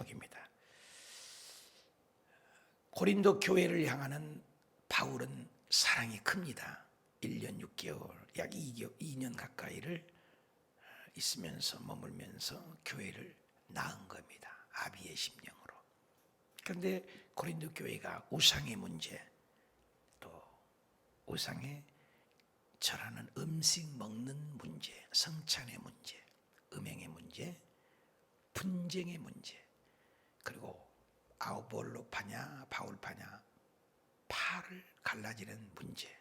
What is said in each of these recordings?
제목입니다. 고린도 교회를 향하는 바울은 사랑이 큽니다. 1년 6개월, 약 2년 가까이를 있으면서 머물면서 교회를 낳은 겁니다. 아비의 심령으로. 그런데 고린도 교회가 우상의 문제, 또 우상의 절하는 음식 먹는 문제, 성찬의 문제, 음행의 문제, 분쟁의 문제, 그리고 아볼로 파냐 바울 파냐 파를 갈라지는 문제,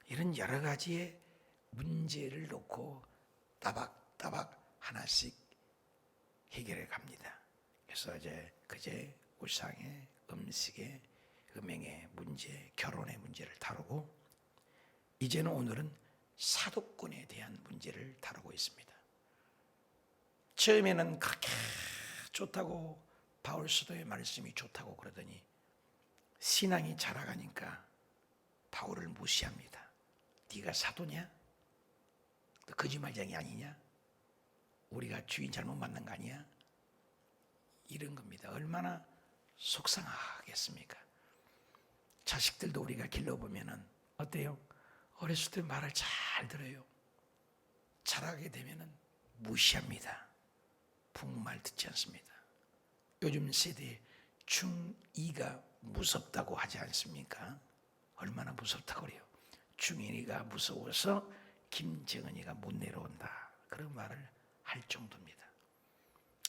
이런 여러 가지의 문제를 놓고 따박따박 하나씩 해결해 갑니다. 그래서 그제 우상의, 음식의, 음행의 문제, 결혼의 문제를 다루고, 이제는 오늘은 사도권에 대한 문제를 다루고 있습니다. 처음에는 그렇게 좋다고, 바울 사도의 말씀이 좋다고 그러더니 신앙이 자라가니까 바울을 무시합니다. 네가 사도냐? 너 거짓말쟁이 아니냐? 우리가 주인 잘못 만난 거 아니야? 이런 겁니다. 얼마나 속상하겠습니까? 자식들도 우리가 길러보면은 어때요? 어렸을 때 말을 잘 들어요. 자라게 되면은 무시합니다. 부모 말 듣지 않습니다. 요즘 세대에 중2가 무섭다고 하지 않습니까? 얼마나 무섭다고 그래요. 중1이가 무서워서 김정은이가 못 내려온다, 그런 말을 할 정도입니다.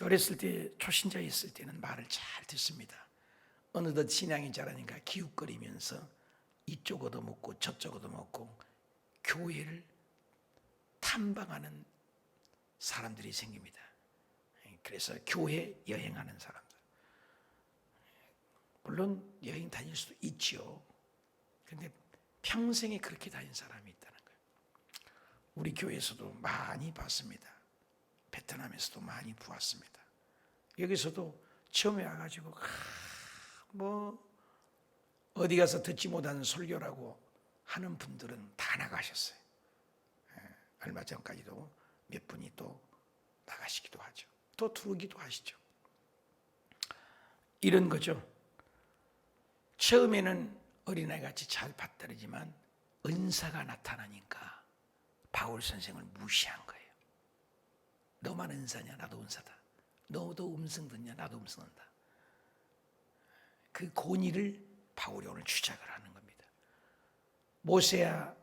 어렸을 때, 초신자 있을 때는 말을 잘 듣습니다. 어느덧 신앙이 자라니까 기웃거리면서 이쪽 얻어먹고 저쪽 얻어먹고 교회를 탐방하는 사람들이 생깁니다. 그래서 교회 여행하는 사람들, 물론 여행 다닐 수도 있지요. 그런데 평생에 그렇게 다닌 사람이 있다는 거예요. 우리 교회에서도 많이 봤습니다. 베트남에서도 많이 보았습니다. 여기서도 처음에 와가지고 어디 가서 듣지 못한 설교라고 하는 분들은 다 나가셨어요. 얼마 전까지도 몇 분이 또 나가시기도 하죠. 또 들어오기도 하시죠. 이런 거죠. 처음에는 어린아이같이 잘 받들이지만 은사가 나타나니까 바울 선생을 무시한 거예요. 너만 은사냐? 나도 은사다. 너도 음성 듣냐? 나도 음성 듣는다. 그 권위를 바울이 오늘 주장을 하는 겁니다. 모세야,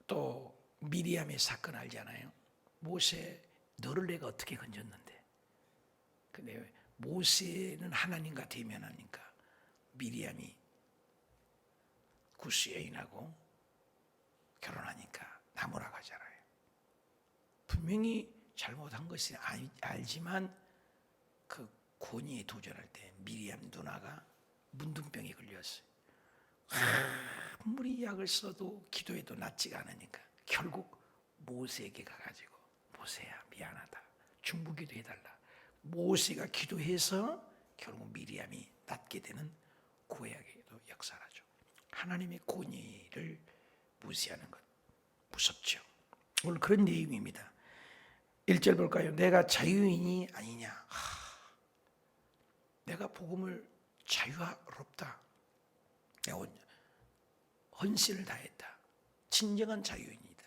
또 미리암의 사건 알잖아요. 모세, 너를 내가 어떻게 건졌는데. 근데 모세는 하나님과 대면하니까 미리암이 구스 여인하고 결혼하니까 나무라고 하잖아요. 분명히 잘못한 것이 알지만 그 권위에 도전할 때 미리암 누나가 문둥병에 걸렸어요. 아무리 약을 써도 기도해도 낫지가 않으니까 결국 모세에게 가가지고, 모세야 미안하다, 중보기도 해달라. 모세가 기도해서 결국 미리암이 낫게 되는 구약에도 역사라죠. 하나님의 권위를 무시하는 것 무섭죠. 오늘 그런 내용입니다. 1절 볼까요? 내가 자유인이 아니냐? 내가 복음을 자유롭다, 내가 헌신을 다했다, 진정한 자유인이다.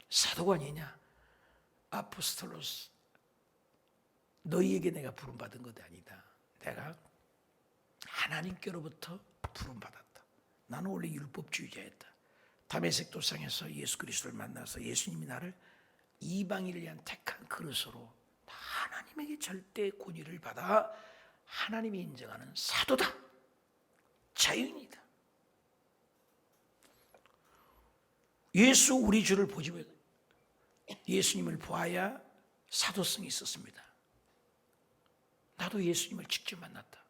사도가 아니냐? 아포스톨로스, 너희에게 내가 부름받은 것이 아니다. 내가 하나님께로부터 부름받았다. 나는 원래 율법주의자였다. 다메섹 도상에서 예수 그리스도를 만나서 예수님이 나를 이방인을 위한 택한 그릇으로 하나님에게 절대 권위를 받아 하나님이 인정하는 사도다, 자유인이다. 예수 우리 주를 보지 못, 예수님을 보아야 사도성이 있었습니다. 나도 예수님을 직접 만났다.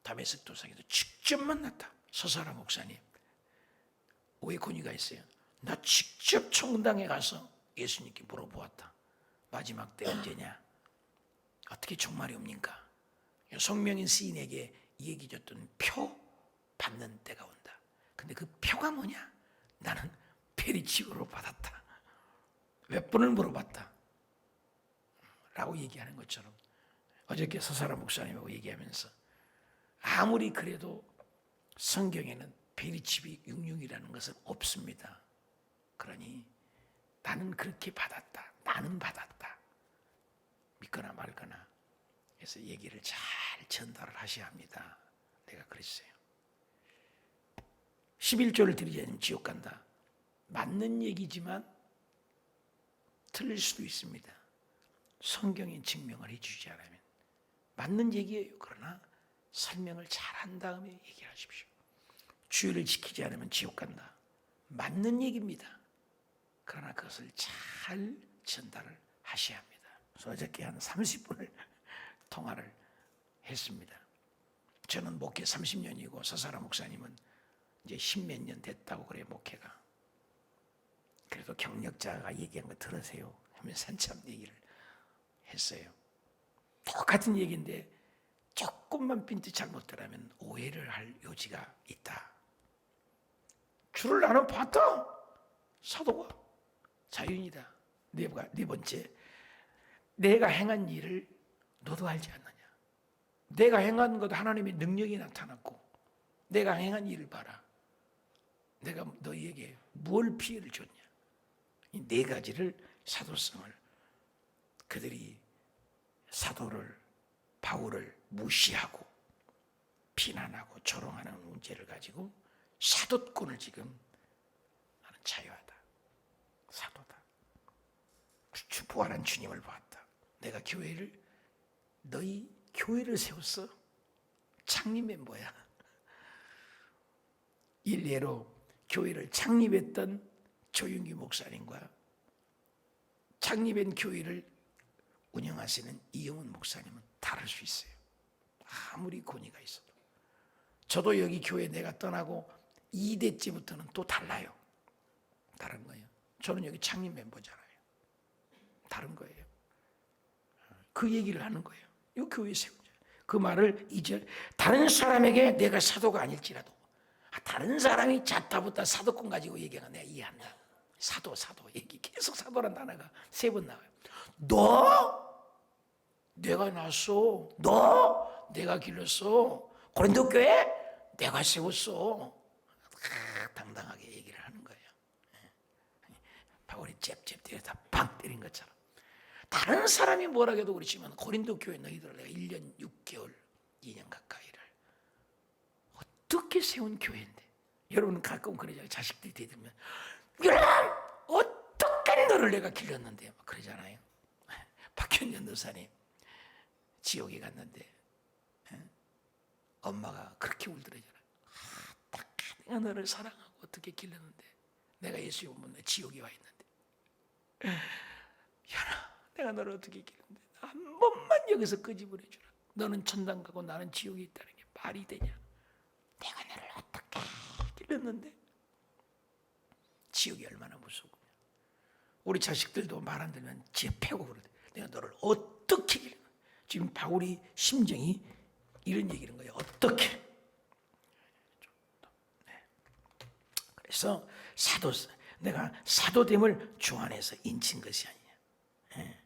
다메섹 도상에도 직접 만났다. 서사라 목사님, 왜 권위가 있어요? 나 직접 총당에 가서 예수님께 물어보았다. 마지막 때 언제냐? 어떻게 종말이 옵니까? 성명인 시인에게 얘기해줬던 표 받는 때가 온다. 근데 그 표가 뭐냐? 나는 페리치오로 받았다. 몇 번을 물어봤다. 라고 얘기하는 것처럼 어저께 서사라 목사님하고 얘기하면서 아무리 그래도 성경에는 베리칩이 육육이라는 것은 없습니다. 그러니 나는 그렇게 받았다. 나는 받았다. 믿거나 말거나 해서 얘기를 잘 전달을 하셔야 합니다. 내가 그랬어요. 11조를 드리지 않으면 지옥 간다. 맞는 얘기지만 틀릴 수도 있습니다. 성경이 증명을 해주지 않으면. 맞는 얘기예요. 그러나 설명을 잘 한 다음에 얘기하십시오. 주의를 지키지 않으면 지옥 간다. 맞는 얘기입니다. 그러나 그것을 잘 전달을 하셔야 합니다. 그래서 어저께 한 30분을 통화를 했습니다. 저는 목회 30년이고 서사라 목사님은 이제 10몇 년 됐다고 그래요. 목회가. 그래도 경력자가 얘기한 거 들으세요 하면서 한참 얘기를 했어요. 똑같은 얘기인데 조금만 빈트 잘못되라면 오해를 할 여지가 있다. 주를 나는 봤다. 사도가 자연이다. 네 번째, 내가 행한 일을 너도 알지 않느냐. 내가 행한 것도 하나님의 능력이 나타났고 내가 행한 일을 봐라. 내가 너희에게 뭘 피해를 줬냐. 이 네 가지를 사도성을 그들이 사도를 바울을 무시하고 비난하고 조롱하는 문제를 가지고 사도권을 지금 나는 자유하다. 사도다. 부활한 주님을 봤다. 내가 너희 교회를 세웠어. 창립 멤버야. 일례로 교회를 창립했던 조윤기 목사님과 창립한 교회를 운영하시는 이영훈 목사님은 다를 수 있어요. 아무리 권위가 있어도. 저도 여기 교회 내가 떠나고 2대째부터는 또 달라요. 다른 거예요. 저는 여기 창립 멤버잖아요. 다른 거예요. 그 얘기를 하는 거예요. 이 교회 세운 자. 그 말을 이제 다른 사람에게 내가 사도가 아닐지라도 다른 사람이 자타부터 사도권 가지고 얘기하면 내가 이해한다. 사도 얘기 계속 사도란 단어가 3번 나와요. 너 내가 낳았어. 너 내가 길렀어. 고린도 교회 내가 세웠어. 당당하게 얘기를 하는 거예요. 바울이 잽 때려다 팍 때린 것처럼. 다른 사람이 뭐라 해도 그렇지만 고린도 교회 너희들 내가 1년 6개월 2년 가까이를 어떻게 세운 교회인데. 여러분은 가끔 그러잖아요. 자식들이 대들면 여러분 어떻게 너를 내가 길렀는데 막 그러잖아요. 박현년 도사님 지옥에 갔는데 엄마가 그렇게 울더래잖아요. 내가 너를 사랑하고 어떻게 길렀는데 내가 예수님 오면 지옥에 와 있는데 현아 내가 너를 어떻게 길렀는데 한 번만 여기서 끄집어내 주라. 너는 천당 가고 나는 지옥에 있다는 게 말이 되냐. 내가 너를 어떻게 길렀는데 지옥이 얼마나 무서우냐. 우리 자식들도 말 안 들으면 지 패고 그러대. 내가 너를 어떻게 길렀는데. 지금 바울이 심정이 이런 얘기를 거예요. 어떻게. 그래서 내가 사도됨을 주 안에서 인친 것이 아니냐.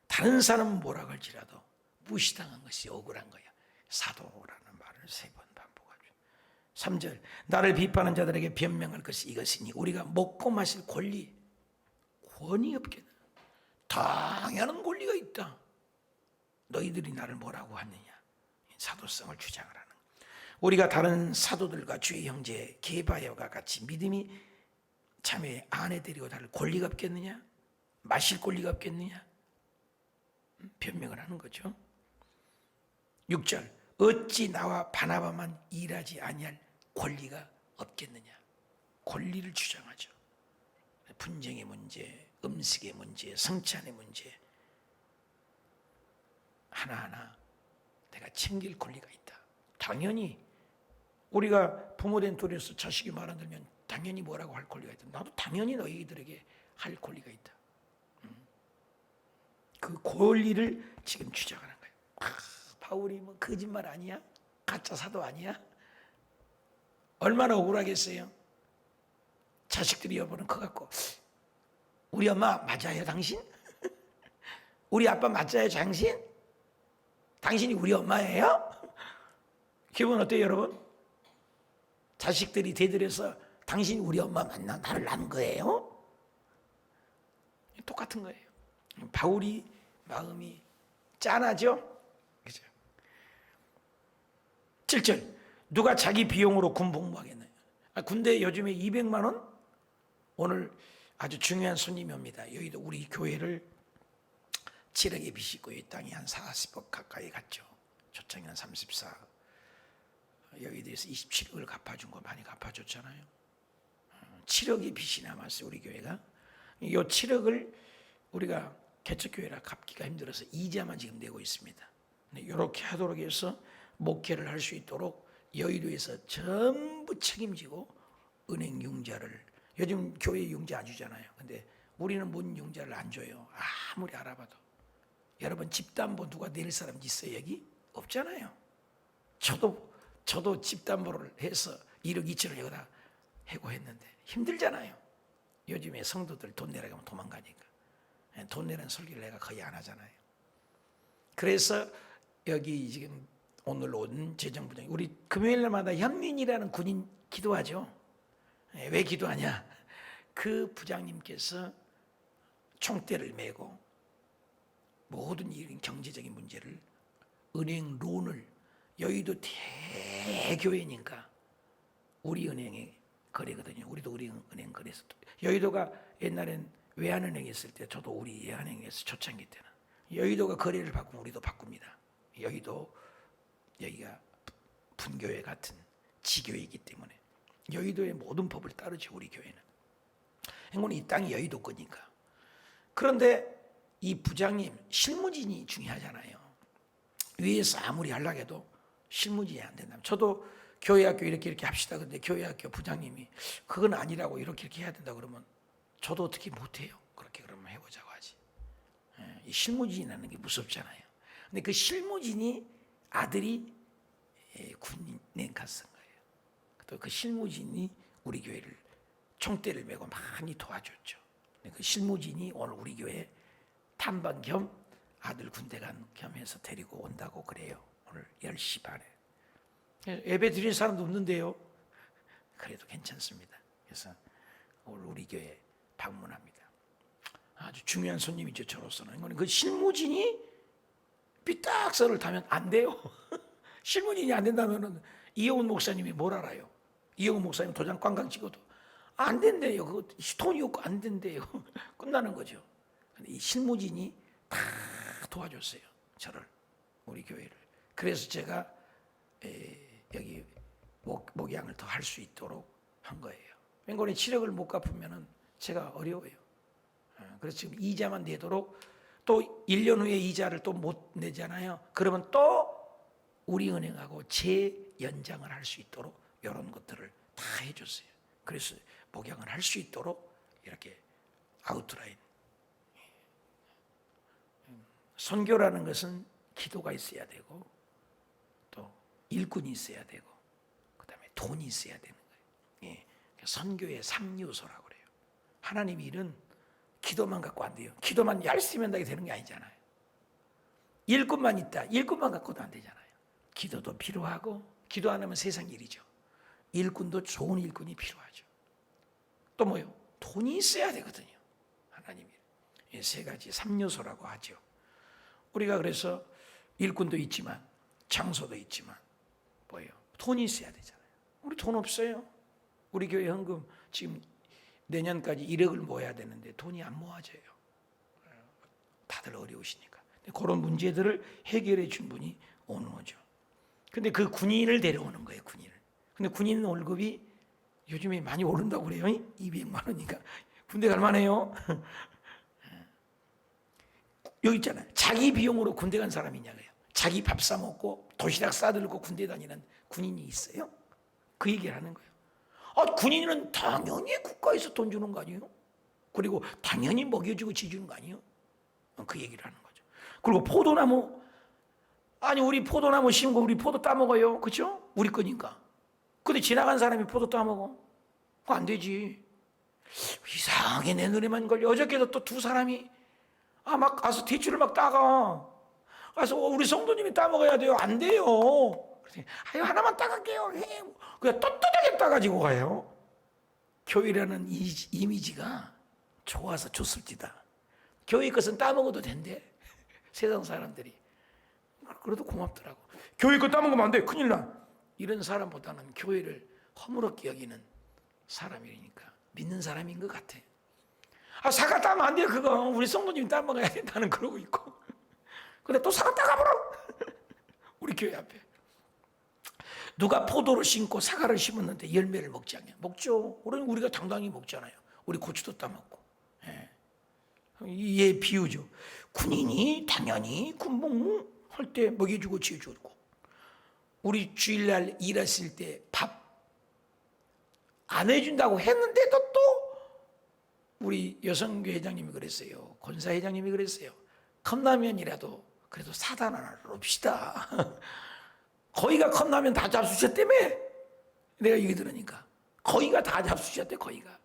다른 사람은 뭐라고 할지라도 무시당한 것이 억울한 거야. 사도라는 말을 3번 반복하죠. 3절 나를 비판하는 자들에게 변명할 것이 이것이니 우리가 먹고 마실 권이 없겠나. 당연한 권리가 있다. 너희들이 나를 뭐라고 하느냐. 사도성을 주장을 하는 거야. 우리가 다른 사도들과 주의 형제 게바야와 같이 믿음이 참여에 아내 데리고 다를 권리가 없겠느냐. 마실 권리가 없겠느냐. 변명을 하는 거죠. 6절 어찌 나와 바나바만 일하지 아니할 권리가 없겠느냐. 권리를 주장하죠. 분쟁의 문제, 음식의 문제, 성찬의 문제 하나하나 내가 챙길 권리가 있다. 당연히 우리가 부모된 도리로서 자식이 말 안 들면 당연히 뭐라고 할 권리가 있다. 나도 당연히 너희들에게 할 권리가 있다. 그 권리를 지금 주장하는 거예요. 바울이 뭐 거짓말 아니야? 가짜 사도 아니야? 얼마나 억울하겠어요? 자식들이 여보는 커 갖고 우리 엄마 맞아요 당신? 우리 아빠 맞아요, 당신? 당신이 우리 엄마예요? 기분 어때요, 여러분? 자식들이 대들여서 당신이 우리 엄마 맞나? 나를 낳은 거예요? 똑같은 거예요. 바울이 마음이 짠하죠? 그죠? 7절. 누가 자기 비용으로 군 복무하겠나요? 군대 요즘에 200만 원? 오늘 아주 중요한 손님이 옵니다. 여기도 우리 교회를 7억에 빚이고 이 땅이 한 40억 가까이 갔죠. 초창기 한 34. 여기에 대해서 27억을 갚아준 거 많이 갚아줬잖아요. 7억의 빚이 남았어요, 우리 교회가. 이 7억을 우리가 개척교회라 갚기가 힘들어서 이자만 지금 내고 있습니다. 이렇게 하도록 해서 목회를 할 수 있도록 여의도에서 전부 책임지고 은행 융자를, 요즘 교회 융자 안 주잖아요. 근데 우리는 뭔 융자를 안 줘요. 아무리 알아봐도. 여러분 집담보 누가 낼 사람 있어요? 여기? 없잖아요. 저도 집담보를 해서 1억 2천을 여기다 해고했는데 힘들잖아요. 요즘에 성도들 돈 내라고 하면 도망가니까. 돈 내는 설교를 내가 거의 안 하잖아요. 그래서 여기 지금 오늘 온 재정부장, 우리 금요일마다 현민이라는 군인 기도하죠. 왜 기도하냐? 그 부장님께서 총대를 메고 모든 이런 경제적인 문제를, 은행 론을, 여의도 대교회니까 우리 은행에 거래거든요. 우리도 우리 은행 거래서, 여의도가 옛날엔 외환은행에 있을 때 저도 우리 외환은행에서 초창기 때는 여의도가 거래를 바꾸면 우리도 바꿉니다. 여기가 분교회 같은 지교회이기 때문에 여의도의 모든 법을 따르죠, 우리 교회는. 행운이 이 땅이 여의도 거니까. 그런데 이 부장님 실무진이 중요하잖아요. 위에서 아무리 하려고 해도 실무진이 안 된다면, 저도 교회학교 이렇게 합시다. 근데 교회학교 부장님이 그건 아니라고 이렇게 해야 된다 그러면 저도 어떻게 못해요. 그렇게 그러면 해보자고 하지. 이 실무진이라는 게 무섭잖아요. 근데 그 실무진이 아들이 군인에 갔은 거예요. 또 그 실무진이 우리 교회를 총대를 메고 많이 도와줬죠. 그 실무진이 오늘 우리 교회 탐방 겸 아들 군대 간 겸해서 데리고 온다고 그래요. 오늘 10시 반에. 예배 드릴 사람도 없는데요. 그래도 괜찮습니다. 그래서 오늘 우리 교회 방문합니다. 아주 중요한 손님이죠, 저로서는. 그 실무진이 삐딱선을 타면 안 돼요. 실무진이 안 된다면 이영훈 목사님이 뭘 알아요? 이영훈 목사님 도장 꽝꽝 찍어도 안 된대요. 그거 돈이 없고 안 된대요. 끝나는 거죠. 근데 이 실무진이 다 도와줬어요, 저를, 우리 교회를. 그래서 제가 여기 목양을 더 할 수 있도록 한 거예요. 맹골에 7억을 못 갚으면 제가 어려워요. 그래서 지금 이자만 내도록, 또 1년 후에 이자를 또 못 내잖아요. 그러면 또 우리 은행하고 재연장을 할 수 있도록 이런 것들을 다 해줬어요. 그래서 목양을 할 수 있도록 이렇게 아웃라인. 선교라는 것은 기도가 있어야 되고 또 일꾼이 있어야 되고 그다음에 돈이 있어야 되는 거예요. 선교의 3요소라고 그래요. 하나님 일은 기도만 갖고 안 돼요. 기도만 열심히 한다고 되는 게 아니잖아요. 일꾼만 있다. 일꾼만 갖고도 안 되잖아요. 기도도 필요하고, 기도 안 하면 세상 일이죠. 일꾼도 좋은 일꾼이 필요하죠. 또 뭐요? 돈이 있어야 되거든요. 하나님 일. 세 가지 3요소라고 하죠. 우리가 그래서 일꾼도 있지만 장소도 있지만 뭐예요? 돈이 있어야 되잖아요. 우리 돈 없어요. 우리 교회 헌금 지금 내년까지 1억을 모아야 되는데 돈이 안 모아져요. 다들 어려우시니까. 그런 문제들을 해결해 준 분이 오는 거죠. 근데 그 군인을 데려오는 거예요, 군인을. 근데 군인 월급이 요즘에 많이 오른다고 그래요. 200만 원이니까 군대 갈 만해요. 여기 있잖아요. 자기 비용으로 군대 간 사람이 있냐고요. 자기 밥 사 먹고 도시락 싸들고 군대 다니는 군인이 있어요? 그 얘기를 하는 거예요. 군인은 당연히 국가에서 돈 주는 거 아니에요? 그리고 당연히 먹여주고 지주는 거 아니에요? 그 얘기를 하는 거죠. 그리고 포도나무, 아니 우리 포도나무 심고 우리 포도 따먹어요. 그렇죠? 우리 거니까. 근데 지나간 사람이 포도 따먹어? 그거 안 되지. 이상하게 내 눈에만 걸려. 어저께도 또 두 사람이 막 가서 대추를 막 따가. 가서 우리 성도님이 따먹어야 돼요. 안 돼요. 그랬더니 아유 하나만 따갈게요. 그냥 떳떳하게 따가지고 가요. 교회라는 이미지가 좋아서 좋습니다. 교회 것은 따먹어도 된대. 세상 사람들이. 그래도 고맙더라고. 교회 거 따먹으면 안 돼. 큰일 나. 이런 사람보다는 교회를 허물었게 여기는 사람이니까 믿는 사람인 것 같아. 사과 따면 안 돼요. 그거 우리 성도님이 따먹어야 돼. 나는 그러고 있고. 근데 또 사과 따가버려. 우리 교회 앞에. 누가 포도를 심고 사과를 심었는데 열매를 먹지 않냐? 먹죠. 우리가 당당히 먹잖아요. 우리 고추도 따먹고. 얘 비유죠. 군인이 당연히 군복무 할 때 먹여주고 지어주고, 우리 주일날 일했을 때 밥 안 해준다고 했는데도 또 우리 여성교 회장님이 그랬어요. 권사 회장님이 그랬어요. 컵라면이라도 그래도 사다 하나 봅시다. 거기가 컵라면 다 잡수셨다며. 내가 얘기 들으니까 거기가 다 잡수셨대. 거기가.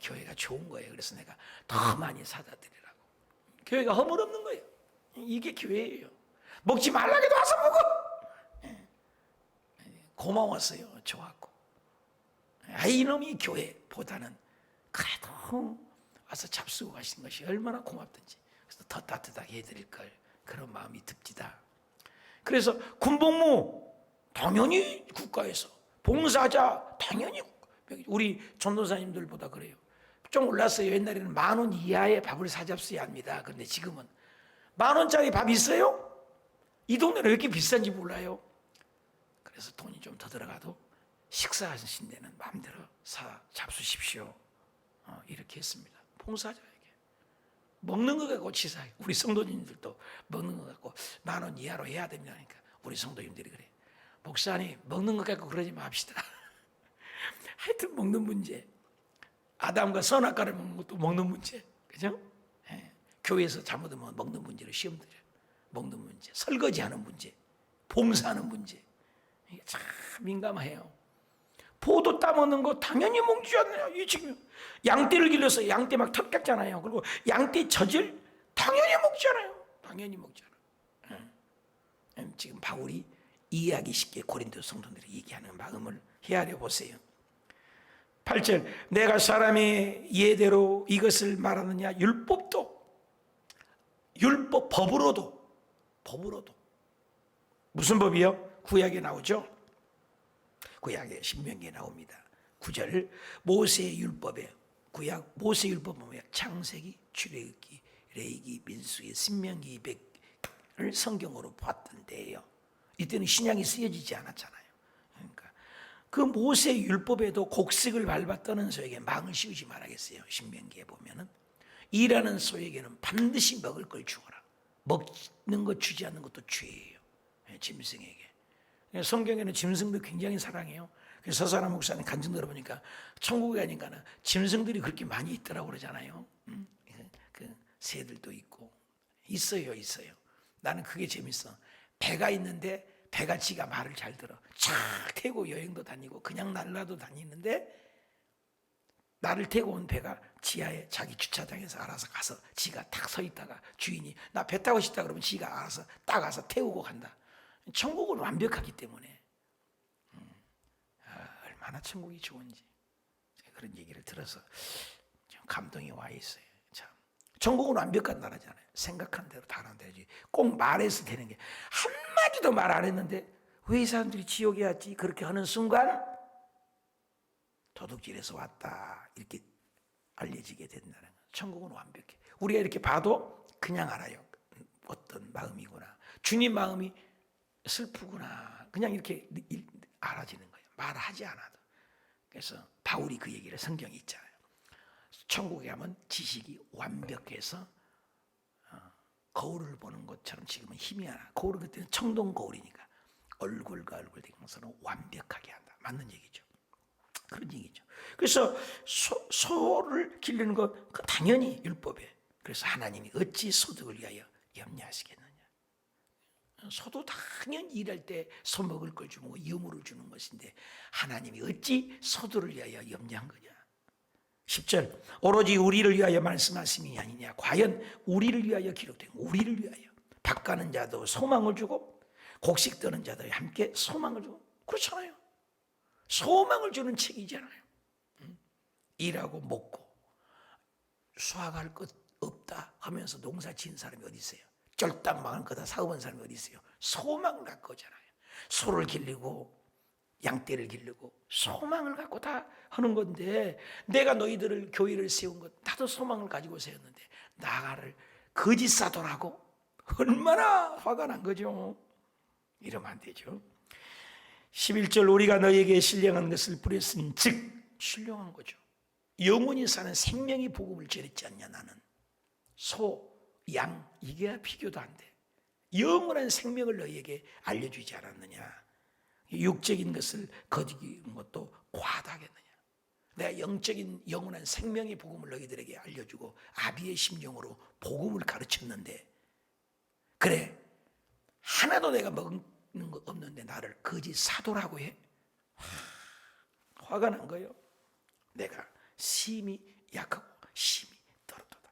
교회가 좋은 거예요. 그래서 내가 더 많이 사다 드리라고. 교회가 허물 없는 거예요. 이게 교회예요. 먹지 말라고 해도 와서 먹어. 고마웠어요. 좋았고. 이놈이 교회보다는 그래도 와서 잡수고 가시는 것이 얼마나 고맙든지. 그래서 더 따뜻하게 해드릴 걸, 그런 마음이 듭디다. 그래서 군복무 당연히 국가에서, 봉사자 당연히 우리 전도사님들보다 그래요. 좀 올랐어요. 옛날에는 10,000원 이하의 밥을 사잡수야 합니다. 그런데 지금은 10,000원짜리 밥 있어요? 이 동네는 왜 이렇게 비싼지 몰라요. 그래서 돈이 좀 더 들어가도 식사하신 데는 마음대로 잡수십시오. 이렇게 했습니다. 봉사자에게. 먹는 거 갖고 치사해. 우리 성도님들도 먹는 거 갖고 10,000원 이하로 해야 됩니다. 그러니까 우리 성도님들이 그래. 목사님 먹는 거 갖고 그러지 맙시다. 하여튼 먹는 문제. 아담과 선악과를 먹는 것도 먹는 문제. 그죠? 교회에서 잘못하면 먹는 문제로 시험 드려요. 먹는 문제, 설거지하는 문제, 봉사하는 문제. 이게 참 민감해요. 포도 따먹는 거 당연히 먹지 않나요? 이 지금 양떼를 길러서 양떼 막 턱 깎잖아요. 그리고 양떼 젖을 당연히 먹잖아요. 당연히 먹잖아요. 지금 바울이 이해하기 쉽게 고린도 성도들이 얘기하는 마음을 헤아려 보세요. 8절, 내가 사람의 예대로 이것을 말하느냐? 율법도, 법으로도. 무슨 법이요? 구약에 나오죠. 구약에 신명기에 나옵니다. 9절, 모세의 율법에, 구약 모세의 율법 보면 창세기, 출애굽기, 레위기, 민수기, 신명기 200을 성경으로 봤던데요. 이때는 신약이 쓰여지지 않았잖아요. 그러니까 그 모세의 율법에도 곡식을 밟아 떠는 소에게 망을 씌우지 말아야겠어요. 신명기에 보면은 일하는 소에게는 반드시 먹을 걸 주어라. 먹는 거 주지 않는 것도 죄예요. 짐승에게. 성경에는 짐승도 굉장히 사랑해요. 그래서 서사람 목사님 간증 들어보니까 천국에 가니까는 짐승들이 그렇게 많이 있더라고 그러잖아요. 그 새들도 있고 있어요. 나는 그게 재밌어. 배가 있는데 배가 지가 말을 잘 들어. 착 태고 여행도 다니고 그냥 날라도 다니는데 나를 태고 온 배가 지하에 자기 주차장에서 알아서 가서 지가 탁 서 있다가 주인이 나 배 타고 싶다 그러면 지가 알아서 딱 가서 태우고 간다. 천국은 완벽하기 때문에 얼마나 천국이 좋은지 그런 얘기를 들어서 좀 감동이 와 있어요. 참, 천국은 완벽한 나라잖아요. 생각한 대로 다 하는 되지. 꼭 말해서 되는 게 한마디도 말 안 했는데 왜 이 사람들이 지옥에 왔지? 그렇게 하는 순간 도둑질에서 왔다 이렇게 알려지게 된다는 거예요. 천국은 완벽해. 우리가 이렇게 봐도 그냥 알아요. 어떤 마음이구나. 주님 마음이 슬프구나. 그냥 이렇게 알아지는 거예요. 말하지 않아도. 그래서 바울이 그 얘기를 성경에 있잖아요. 천국에 가면 지식이 완벽해서 거울을 보는 것처럼 지금은 힘이 하나. 거울은 그때는 청동 거울이니까 얼굴과 얼굴 대경서는 완벽하게 한다. 맞는 얘기죠. 그런 얘기죠. 그래서 소를 기르는 것 당연히 율법에. 그래서 하나님이 어찌 소득을 위하여 염려하시겠느냐. 소도 당연히 일할 때 소 먹을 걸 주고 염으로 주는 것인데 하나님이 어찌 소들을 위하여 염려한 거냐. 10절 오로지 우리를 위하여 말씀하심이 아니냐. 과연 우리를 위하여 기록된 우리를 위하여 밥 가는 자도 소망을 주고 곡식 떠는 자도 함께 소망을 주고 그렇잖아요. 소망을 주는 책이잖아요. 일하고 먹고 수확할 것 없다 하면서 농사 지은 사람이 어디 있어요? 쫄딱 망한 거다 사업한 사람이 어디 있어요? 소망을 갖고 오잖아요. 소를 기르고 양떼를 기르고 소망을 갖고 다 하는 건데 내가 너희들을 교회를 세운 것 나도 소망을 가지고 세웠는데 나를 거짓 사도라고 얼마나 화가 난 거죠. 이러면 안 되죠. 11절 우리가 너희에게 신령한 것을 뿌렸으니 즉 신령한 거죠. 영원히 사는 생명의 복음을 전했지 않냐. 나는 소, 양 이게 비교도 안 돼. 영원한 생명을 너희에게 알려주지 않았느냐. 육적인 것을 거두는 것도 과다하겠느냐. 내가 영적인 영원한 생명의 복음을 너희들에게 알려주고 아비의 심정으로 복음을 가르쳤는데 그래 하나도 내가 먹는 거 없는데 나를 거짓 사도라고 해? 화가 난 거예요. 내가 심히 약하고 심히 떨어도다.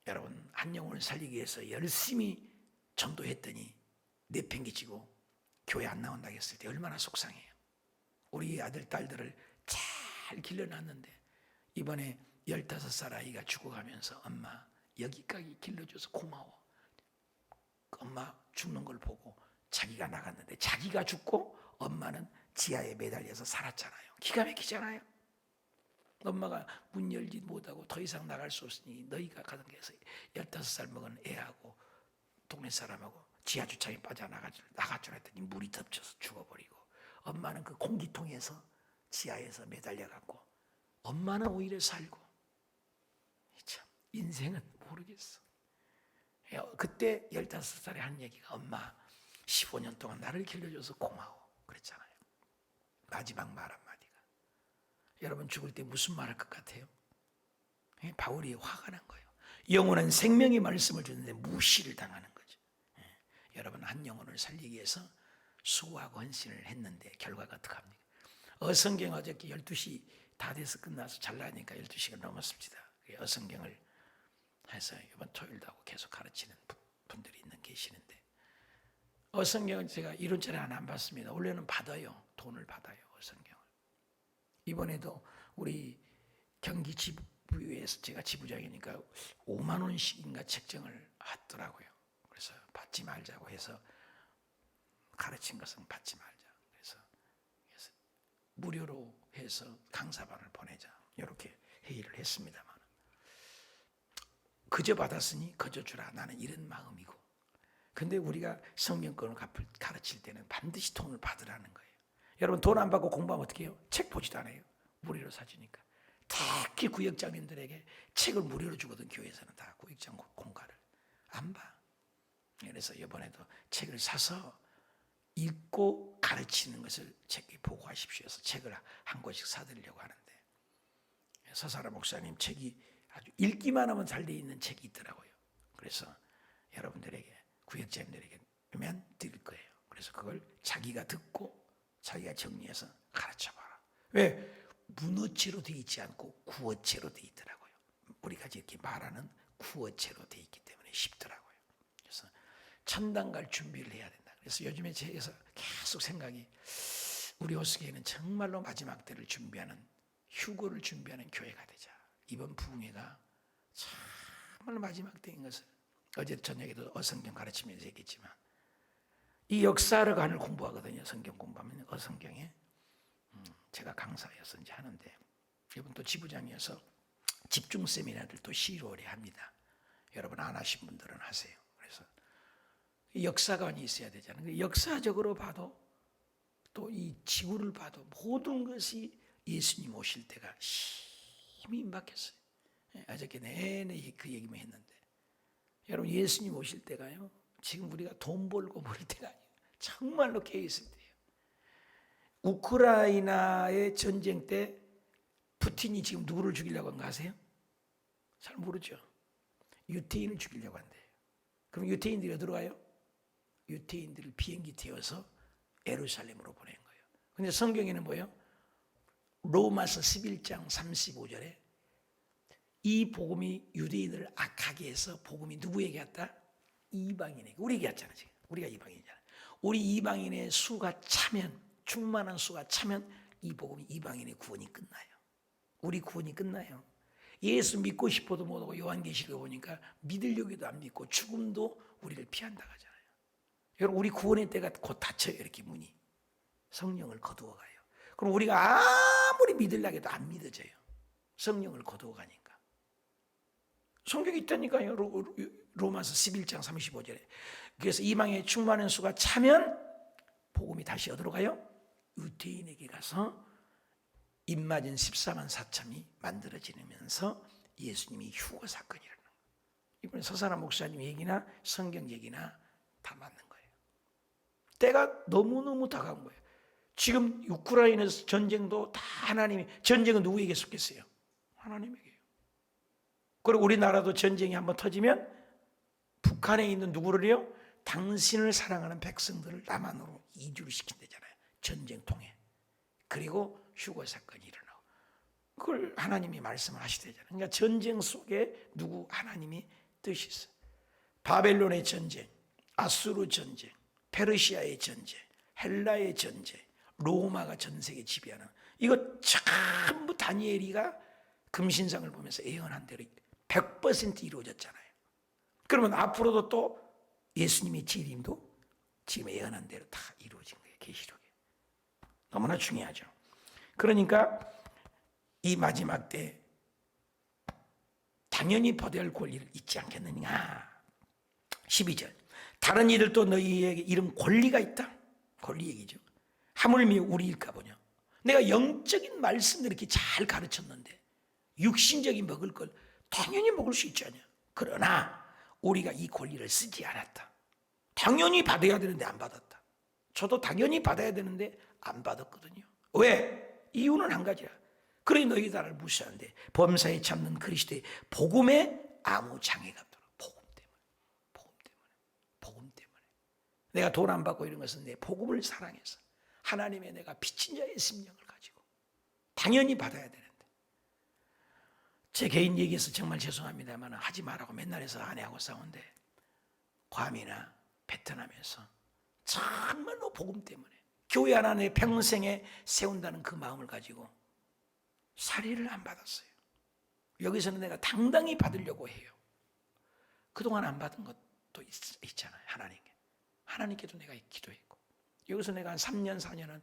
여러분 한 영혼을 살리기 위해서 열심히 전도했더니 내팽개치고 교회 안 나온다고 했을 때 얼마나 속상해요. 우리 아들 딸들을 잘 길러놨는데 이번에 15살 아이가 죽어가면서 엄마 여기까지 길러줘서 고마워. 엄마 죽는 걸 보고 자기가 나갔는데 자기가 죽고 엄마는 지하에 매달려서 살았잖아요. 기가 막히잖아요. 엄마가 문 열지 못하고 더 이상 나갈 수 없으니 너희가 가는 게서 15살 먹은 애하고 동네 사람하고 지하 주차장에 나가주라 했더니 물이 덮쳐서 죽어버리고 엄마는 그 공기통에서 지하에서 매달려갖고 엄마는 오히려 살고 참 인생은 모르겠어. 그때 15살에 한 얘기가 엄마 15년 동안 나를 길러줘서 고마워 그랬잖아요. 마지막 말 한마디가 여러분 죽을 때 무슨 말 할 것 같아요? 바울이 화가 난 거예요. 영원한 생명의 말씀을 주는데 무시를 당하는 거죠. 여러분 한 영혼을 살리기 위해서 수고하고 헌신을 했는데 결과가 어떻게 합니까? 어성경 어저께 12시 다 돼서 끝나서 잘 나니까 12시가 넘었습니다. 어성경을 해서 이번 토요일도 하고 계속 가르치는 분들이 계시는데 어성경은 제가 이론짜리 하나 안 받습니다. 원래는 받아요. 돈을 받아요. 어성경을. 이번에도 우리 경기 지부에서 제가 지부장이니까 5만 원씩인가 책정을 하더라고요. 그래서 받지 말자고 해서 가르친 것은 받지 말자. 그래서 무료로 해서 강사반을 보내자. 이렇게 회의를 했습니다만 그저 받았으니 그저 주라. 나는 이런 마음이고. 근데 우리가 성경권을 가르칠 때는 반드시 돈을 받으라는 거예요. 여러분 돈 안 받고 공부하면 어떻게 해요? 책 보지도 않아요. 무료로 사주니까. 특히 구역장님들에게 책을 무료로 주거든. 교회에서는 다 구역장 공가를 안 봐. 그래서 이번에도 책을 사서 읽고 가르치는 것을 책에 보고하십시오 해서 책을 한 권씩 사드리려고 하는데 서사라 목사님 책이 아주 읽기만 하면 잘 돼 있는 책이 있더라고요. 그래서 여러분들에게 구역장님들에게면 드릴 거예요. 그래서 그걸 자기가 듣고 자기가 정리해서 가르쳐봐라. 왜? 문어체로 되어 있지 않고 구어체로 되어 있더라고요. 우리가 이렇게 말하는 구어체로 되어 있기 때문에 쉽더라고요. 그래서 천당 갈 준비를 해야 된다. 그래서 요즘에 제에서 계속 생각이 우리 호수교회는 정말로 마지막 때를 준비하는 휴거를 준비하는 교회가 되자. 이번 부흥회가 정말 마지막 때인 것을 어제 저녁에도 어성경 가르치면서 얘기했지만 이 역사관을 공부하거든요. 성경 공부하면 어성경에 제가 강사여서 이제 하는데 이번 또 지부장이어서 집중 세미나를 또 12월에 합니다. 여러분 안 하신 분들은 하세요. 그래서 역사관이 있어야 되잖아요. 역사적으로 봐도 또 이 지구를 봐도 모든 것이 예수님 오실 때가 힘이 임박했어요. 어저께 내내 그 얘기만 했는데 여러분 예수님 오실 때가요. 지금 우리가 돈 벌고 벌 때가 아니에요. 정말로 깨어있을 때예요. 우크라이나의 전쟁 때 푸틴이 지금 누구를 죽이려고 한 거 아세요? 잘 모르죠. 유태인을 죽이려고 한대요. 그럼 유태인들이 어디로 가요? 유태인들을 비행기 태워서 예루살렘으로 보낸 거예요. 근데 성경에는 뭐예요? 로마서 11장 35절에 이 복음이 유대인을 악하게 해서 복음이 누구에게 왔다? 이방인에게. 우리에게 왔잖아. 지금 우리가 이방인이잖아. 우리 이방인의 수가 차면, 충만한 수가 차면 이 복음이 이방인의 구원이 끝나요. 우리 구원이 끝나요. 예수 믿고 싶어도 못하고 요한계시록 보니까 믿으려고도 안 믿고 죽음도 우리를 피한다고 하잖아요. 여러분, 우리 구원의 때가 곧 닫혀요. 이렇게 문이. 성령을 거두어 가요. 그럼 우리가 아무리 믿으려고 해도 안 믿어져요. 성령을 거두어 가니까. 성경이 있다니까요. 로마서 11장 35절에. 그래서 이방의 충만한 수가 차면 복음이 다시 어디로 가요? 유대인에게 가서 입맞은 14만 4천이 만들어지면서 예수님이 휴거 사건이 일어나는 거예요. 이번에 서사람 목사님 얘기나 성경 얘기나 다 맞는 거예요. 때가 너무너무 다가온 거예요. 지금 우크라이나 전쟁도 다 하나님이, 전쟁은 누구에게 속겠어요? 하나님에게요. 그리고 우리나라도 전쟁이 한번 터지면 북한에 있는 누구를요? 당신을 사랑하는 백성들을 남한으로 이주를 시킨다잖아요. 전쟁 통해. 그리고 휴거 사건이 일어나고. 그걸 하나님이 말씀을 하시대잖아요. 그러니까 전쟁 속에 누구 하나님이 뜻이 있어요. 바벨론의 전쟁, 아수르 전쟁, 페르시아의 전쟁, 헬라의 전쟁, 로마가 전 세계 지배하는, 이거 전부 다니엘이가 금신상을 보면서 예언한 대로 100% 이루어졌잖아요. 그러면 앞으로도 또 예수님의 재림도 지금 예언한 대로 다 이루어진 거예요. 계시록에. 너무나 중요하죠. 그러니까 이 마지막 때 당연히 받아야 할 권리를 잊지 않겠느냐. 12절. 다른 이들도 너희에게 이런 권리가 있다. 권리 얘기죠. 하물며 우리일까 보냐. 내가 영적인 말씀을 이렇게 잘 가르쳤는데 육신적인 먹을 걸 당연히 먹을 수 있지 않냐. 그러나 우리가 이 권리를 쓰지 않았다. 당연히 받아야 되는데 안 받았다. 저도 당연히 받아야 되는데 안 받았거든요. 왜? 이유는 한 가지야. 그러니 너희 나를 무시하는데 범사에 참는 그리스도의 복음에 아무 장애가 없도록. 복음 때문에. 복음 때문에. 복음 때문에. 내가 돈 안 받고 이런 것은 내 복음을 사랑해서 하나님의 내가 빚진 자의 심령을 가지고 당연히 받아야 되는데, 제 개인 얘기해서 정말 죄송합니다만 하지 말라고 맨날 해서 아내하고 싸운데, 괌이나 베트남에서 정말로 복음 때문에 교회 하나 내 평생에 세운다는 그 마음을 가지고 살해를 안 받았어요. 여기서는 내가 당당히 받으려고 해요. 그동안 안 받은 것도 있잖아요. 하나님께도 내가 기도했고, 여기서 내가 한 3년 4년은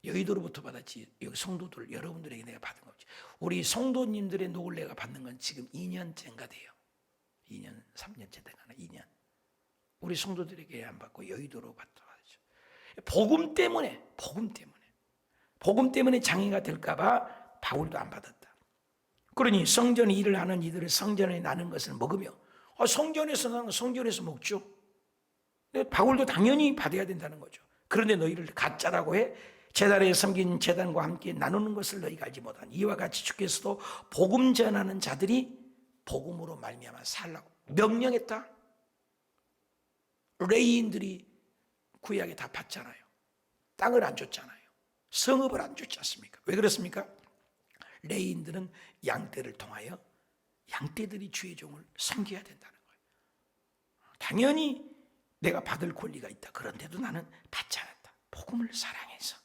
여의도로부터 받았지, 여기 성도들 여러분들에게 내가 받은 거지. 우리 성도님들의 녹을 내가 받는 건 지금 2년째인가 돼요. 2년 3년째 돼가나 2년. 우리 성도들에게 안 받고 여의도로 받죠. 복음 때문에 장애가 될까봐 바울도 안 받았다. 그러니 성전에 일을 하는 이들을 성전에 나는 것을 먹으며, 성전에서 나는 거 성전에서 먹죠. 바울도 당연히 받아야 된다는 거죠. 그런데 너희를 가짜라고 해 제단에 섬긴 제단과 함께 나누는 것을 너희가 알지 못한 이와 같이 주께서도 복음 전하는 자들이 복음으로 말미암아 살라고 명령했다. 레이인들이 구약에 다 받잖아요. 땅을 안 줬잖아요. 성읍을 안 줬지 않습니까? 왜 그렇습니까? 레이인들은 양떼를 통하여 양떼들이 주의 종을 섬겨야 된다는 거예요. 당연히 내가 받을 권리가 있다. 그런데도 나는 받지 않았다. 복음을 사랑해서.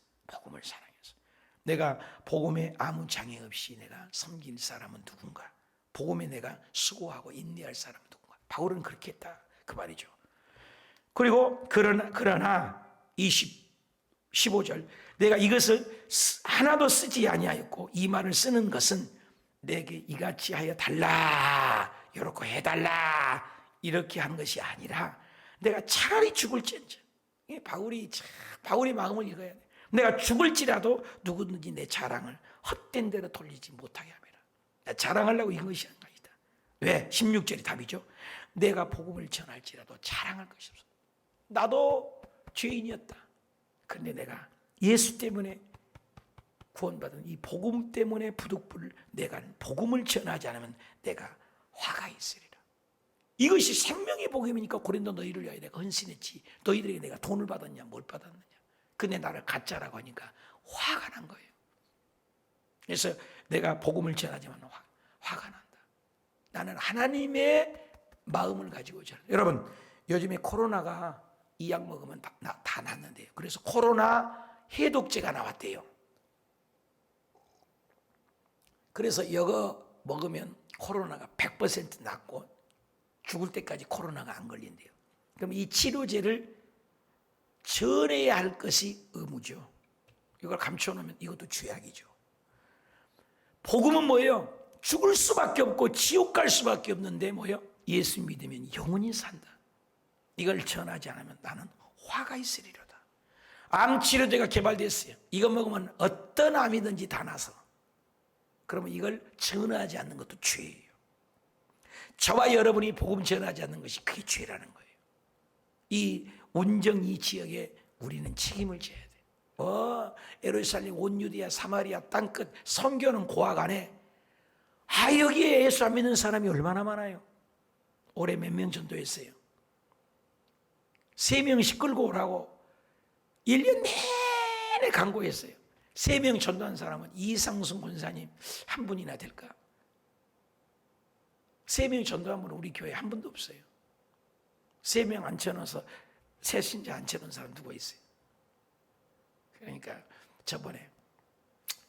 내가 복음에 아무 장애 없이 내가 섬길 사람은 누군가? 복음에 내가 수고하고 인내할 사람은 누군가? 바울은 그렇게 했다. 그 말이죠. 그리고 그러나 15절, 내가 이것을 하나도 쓰지 아니하였고 이 말을 쓰는 것은 내게 이같이 하여 달라, 이렇게 해달라, 이렇게 한 것이 아니라 내가 차라리 죽을지언정. 바울의 마음을 읽어야 돼. 내가 죽을지라도 누구든지 내 자랑을 헛된 대로 돌리지 못하게 합니다. 자랑하려고 이런 것이 아니다. 왜? 16절이 답이죠. 내가 복음을 전할지라도 자랑할 것이 없어. 나도 죄인이었다. 그런데 내가 예수 때문에 구원받은 이 복음 때문에 부득불 내가 복음을 전하지 않으면 내가 화가 있으리라. 이것이 생명의 복음이니까 고린도 너희를 위하여 내가 헌신했지. 너희들에게 내가 돈을 받았냐 뭘 받았느냐. 근데 나를 가짜라고 하니까 화가 난 거예요. 그래서 내가 복음을 전하지만 화가 난다. 나는 하나님의 마음을 가지고 전하. 여러분, 요즘에 코로나가 이 약 먹으면 다 낫는데요. 그래서 코로나 해독제가 나왔대요. 그래서 이거 먹으면 코로나가 100% 낫고 죽을 때까지 코로나가 안 걸린대요. 그럼 이 치료제를 전해야 할 것이 의무죠. 이걸 감춰놓으면 이것도 죄악이죠. 복음은 뭐예요? 죽을 수밖에 없고 지옥 갈 수밖에 없는데 뭐예요? 예수 믿으면 영원히 산다. 이걸 전하지 않으면 나는 화가 있으리로다. 암 치료제가 개발됐어요. 이거 먹으면 어떤 암이든지 다 나서. 그러면 이걸 전하지 않는 것도 죄예요. 저와 여러분이 복음 전하지 않는 것이 그게 죄라는 거예요. 이 온정 이 지역에 우리는 책임을 져야 돼요. 예루살렘, 온 유대야, 사마리아 땅끝 선교는 고학 안에 여기에 예수 안 믿는 사람이 얼마나 많아요. 올해 몇 명 전도했어요? 3명씩 끌고 오라고 1년 내내 강구했어요. 3명 전도한 사람은 이상순 권사님 한 분이나 될까? 3명 전도한 분은 우리 교회에 한 분도 없어요. 3명 앉혀놓아서 새 신자 앉혀놓은 사람 누구 있어요? 그러니까 저번에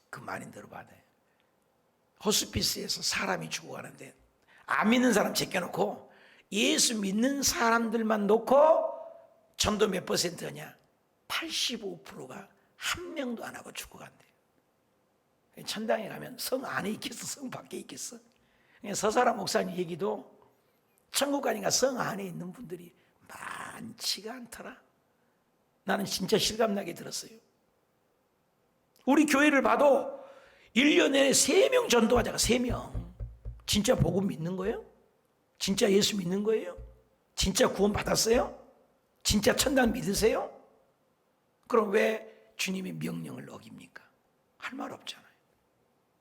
그 말인 대로 봐야 돼. 호스피스에서 사람이 죽어가는데 안 믿는 사람 제껴놓고 예수 믿는 사람들만 놓고 전도 몇 %냐? 85%가 한 명도 안 하고 죽어간대요. 천당에 가면 성 안에 있겠어? 성 밖에 있겠어? 서사람 목사님 얘기도 천국 가니까 성 안에 있는 분들이 많지가 않더라. 나는 진짜 실감나게 들었어요. 우리 교회를 봐도 1년에 3명 전도하자가 3명. 진짜 복음 믿는 거예요? 진짜 예수 믿는 거예요? 진짜 구원 받았어요? 진짜 천당 믿으세요? 그럼 왜 주님의 명령을 어깁니까? 할 말 없잖아요.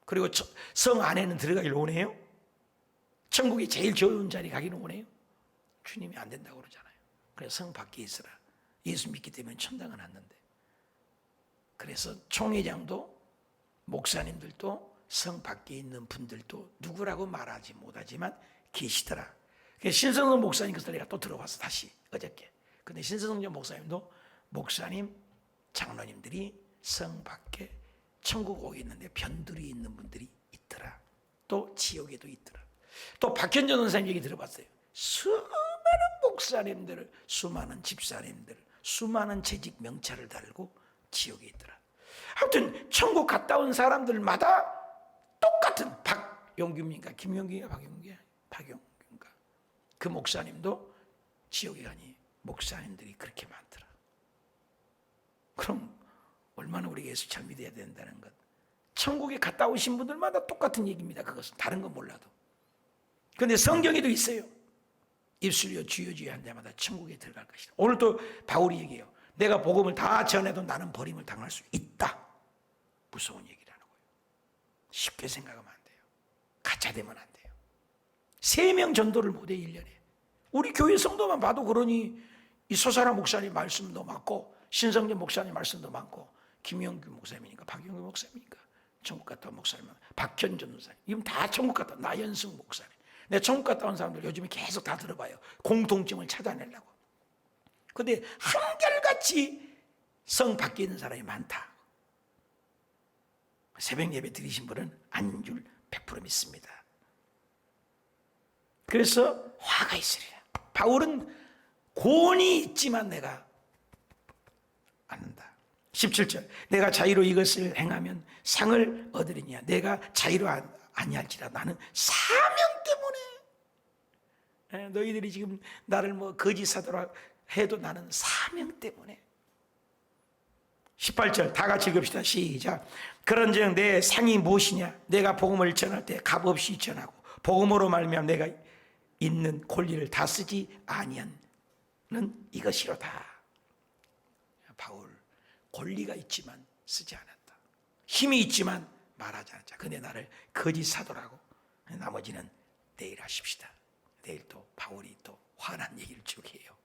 그리고 성 안에는 들어가길 원해요? 천국이 제일 좋은 자리 가기는 원해요? 주님이 안 된다고 그러잖아요. 그래서 성 밖에 있으라. 예수 믿기 때문에 천당은 왔는데. 그래서 총회장도 목사님들도 성 밖에 있는 분들도 누구라고 말하지 못하지만 계시더라. 신성성 목사님 그래서 내가 또 들어와서 다시 어저께. 근데 신성성 목사님도 목사님, 장로님들이 성 밖에 천국 오게 있는데 변두리 있는 분들이 있더라. 또 지옥에도 있더라. 또 박현전 원사님 얘기 들어봤어요. 수많은 목사님들, 수많은 집사님들, 수많은 재직 명찰을 달고 지옥에 있더라. 아무튼 천국 갔다 온 사람들마다 똑같은 박용규입니까? 김용규야? 박용규인가? 그 목사님도 지옥에 가니 목사님들이 그렇게 많더라. 그럼 얼마나 우리가 예수 잘 믿어야 된다는 것. 천국에 갔다 오신 분들마다 똑같은 얘기입니다. 그것은 다른 건 몰라도. 그런데 성경에도 있어요. 입술로 주여 주여 한 데마다 천국에 들어갈 것이다. 오늘 또 바울이 얘기해요. 내가 복음을 다 전해도 나는 버림을 당할 수 있다. 무서운 얘기라는 거예요. 쉽게 생각하면 안 돼요. 가짜 되면 안 돼요. 3명 전도를 못해 1년에. 우리 교회 성도만 봐도 그러니 이 소사라 목사님 말씀도 많고 신성재 목사님 말씀도 많고 김영규 목사님이니까 박영규 목사님이니까 천국 갔다 온 목사님, 박현전 목사님 이건 다 천국 갔다 온 나연승 목사님. 내가 천국 갔다 온 사람들 요즘에 계속 다 들어봐요. 공통점을 찾아내려고. 근데 한결같이 성 밖에 있는 사람이 많다. 새벽 예배 드리신 분은 아닌 줄 100% 믿습니다. 그래서 화가 있으리라. 바울은 고온이 있지만 내가 않는다. 17절 내가 자유로 이것을 행하면 상을 얻으리냐. 내가 자유로 아니할지라 나는 사명 때문에. 너희들이 지금 나를 뭐 거짓 사도라 해도 나는 사명 때문에. 18절 다 같이 읽읍시다. 시작. 그런즉 내 상이 무엇이냐. 내가 복음을 전할 때 값없이 전하고 복음으로 말미암아 내가 있는 권리를 다 쓰지 아니하는 이것이로다. 바울 권리가 있지만 쓰지 않았다. 힘이 있지만 말하지 않았다. 근데 나를 거짓 사도라고. 나머지는 내일 하십시다. 내일 또 바울이 또 화난 얘기를 쭉 해요.